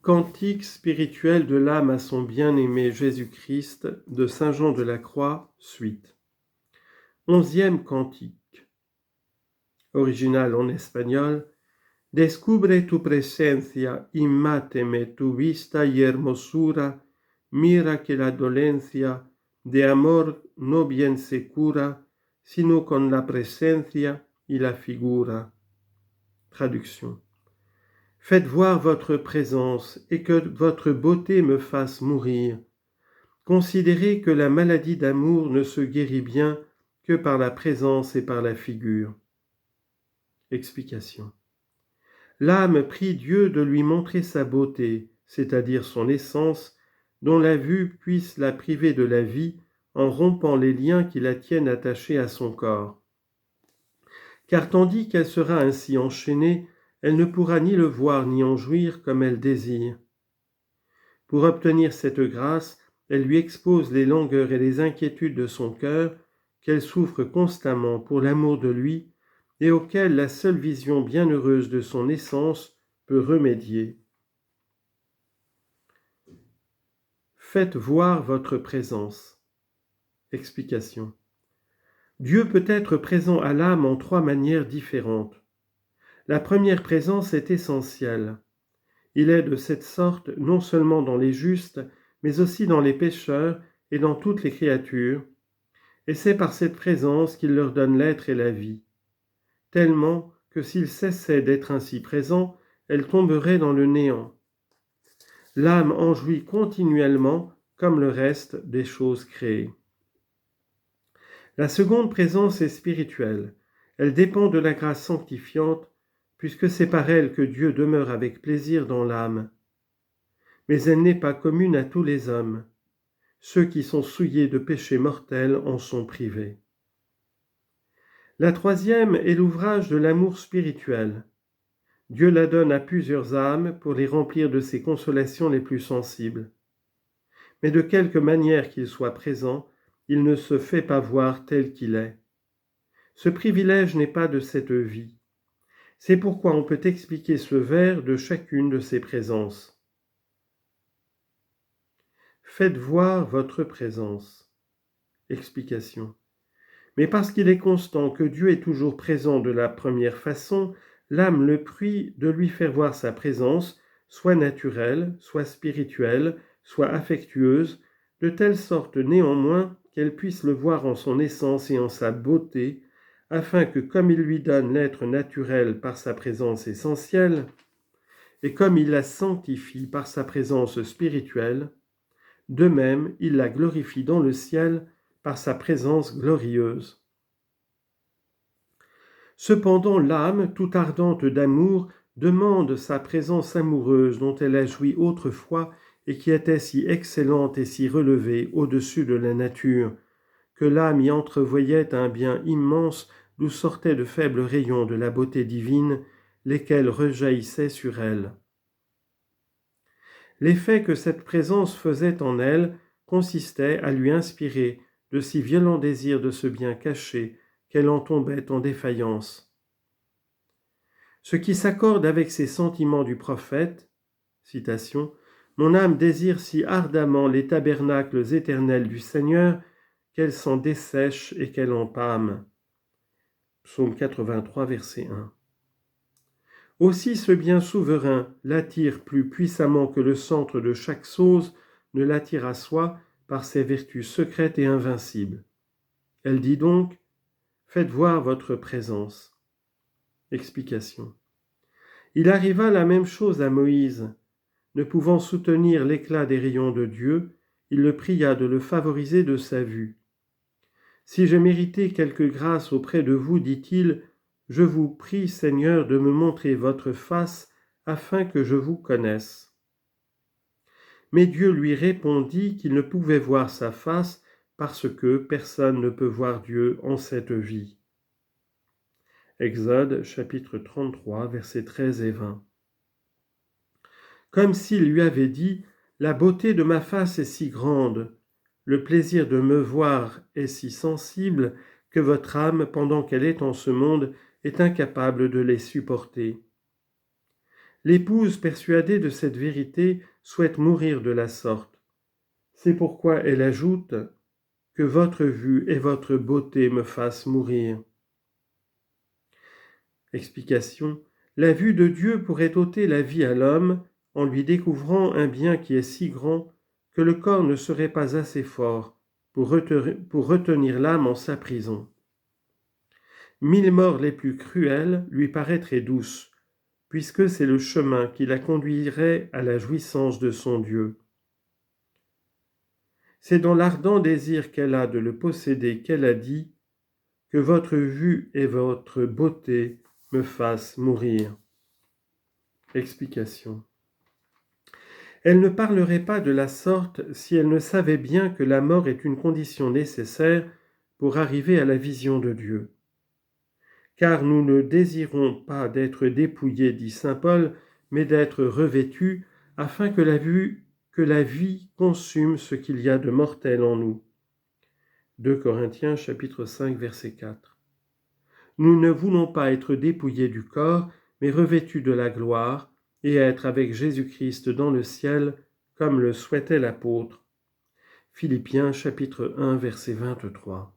Cantique spirituel de l'âme à son bien-aimé Jésus-Christ de Saint Jean de la Croix, suite. 11e cantique. Original en espagnol. Descubre tu presencia, imáteme tu vista y hermosura, mira que la dolencia de amor no bien se cura, sino con la presencia y la figura. Traduction. Faites voir votre présence et que votre beauté me fasse mourir. Considérez que la maladie d'amour ne se guérit bien que par la présence et par la figure. Explication. L'âme prie Dieu de lui montrer sa beauté, c'est-à-dire son essence, dont la vue puisse la priver de la vie en rompant les liens qui la tiennent attachée à son corps. Car tandis qu'elle sera ainsi enchaînée, elle ne pourra ni le voir ni en jouir comme elle désire. Pour obtenir cette grâce, elle lui expose les langueurs et les inquiétudes de son cœur, qu'elle souffre constamment pour l'amour de lui, et auxquelles la seule vision bienheureuse de son essence peut remédier. Faites voir votre présence. Explication. Dieu peut être présent à l'âme en 3 manières différentes. La première présence est essentielle. Il est de cette sorte non seulement dans les justes, mais aussi dans les pécheurs et dans toutes les créatures, et c'est par cette présence qu'il leur donne l'être et la vie, tellement que s'il cessait d'être ainsi présent, elle tomberait dans le néant. L'âme en jouit continuellement comme le reste des choses créées. La seconde présence est spirituelle. Elle dépend de la grâce sanctifiante, puisque c'est par elle que Dieu demeure avec plaisir dans l'âme. Mais elle n'est pas commune à tous les hommes. Ceux qui sont souillés de péchés mortels en sont privés. La troisième est l'ouvrage de l'amour spirituel. Dieu la donne à plusieurs âmes pour les remplir de ses consolations les plus sensibles. Mais de quelque manière qu'il soit présent, il ne se fait pas voir tel qu'il est. Ce privilège n'est pas de cette vie. C'est pourquoi on peut expliquer ce vers de chacune de ses présences. Faites voir votre présence. Explication. Mais parce qu'il est constant que Dieu est toujours présent de la première façon, l'âme le prie de lui faire voir sa présence, soit naturelle, soit spirituelle, soit affectueuse, de telle sorte néanmoins qu'elle puisse le voir en son essence et en sa beauté, afin que comme il lui donne l'être naturel par sa présence essentielle, et comme il la sanctifie par sa présence spirituelle, de même il la glorifie dans le ciel par sa présence glorieuse. Cependant l'âme, tout ardente d'amour, demande sa présence amoureuse dont elle a joui autrefois et qui était si excellente et si relevée au-dessus de la nature, que l'âme y entrevoyait un bien immense d'où sortaient de faibles rayons de la beauté divine, lesquels rejaillissaient sur elle. L'effet que cette présence faisait en elle consistait à lui inspirer de si violents désirs de ce bien caché qu'elle en tombait en défaillance. Ce qui s'accorde avec ces sentiments du prophète, citation, « Mon âme désire si ardemment les tabernacles éternels du Seigneur qu'elle s'en dessèche et qu'elle en pâme. » Psaume 83, verset 1. Aussi ce bien souverain l'attire plus puissamment que le centre de chaque chose ne l'attire à soi par ses vertus secrètes et invincibles. Elle dit donc « Faites voir votre présence ». Explication. Il arriva la même chose à Moïse. Ne pouvant soutenir l'éclat des rayons de Dieu, il le pria de le favoriser de sa vue. « Si j'ai mérité quelque grâce auprès de vous, dit-il, je vous prie, Seigneur, de me montrer votre face afin que je vous connaisse. » Mais Dieu lui répondit qu'il ne pouvait voir sa face parce que personne ne peut voir Dieu en cette vie. Exode chapitre 33, versets 13 et 20. Comme s'il lui avait dit « La beauté de ma face est si grande, le plaisir de me voir est si sensible que votre âme, pendant qu'elle est en ce monde, est incapable de les supporter. » L'épouse, persuadée de cette vérité, souhaite mourir de la sorte. C'est pourquoi elle ajoute « Que votre vue et votre beauté me fassent mourir ». Explication. La vue de Dieu pourrait ôter la vie à l'homme en lui découvrant un bien qui est si grand que le corps ne serait pas assez fort pour retenir l'âme en sa prison. 1000 morts les plus cruelles lui paraîtraient douces, puisque c'est le chemin qui la conduirait à la jouissance de son Dieu. C'est dans l'ardent désir qu'elle a de le posséder qu'elle a dit « Que votre vue et votre beauté me fassent mourir ». Explication. Elle ne parlerait pas de la sorte si elle ne savait bien que la mort est une condition nécessaire pour arriver à la vision de Dieu. Car nous ne désirons pas d'être dépouillés, dit saint Paul, mais d'être revêtus, afin que la vie consume ce qu'il y a de mortel en nous. 2 Corinthiens chapitre 5 verset 4. Nous ne voulons pas être dépouillés du corps, mais revêtus de la gloire, et être avec Jésus-Christ dans le ciel, comme le souhaitait l'apôtre. Philippiens chapitre 1 verset 23.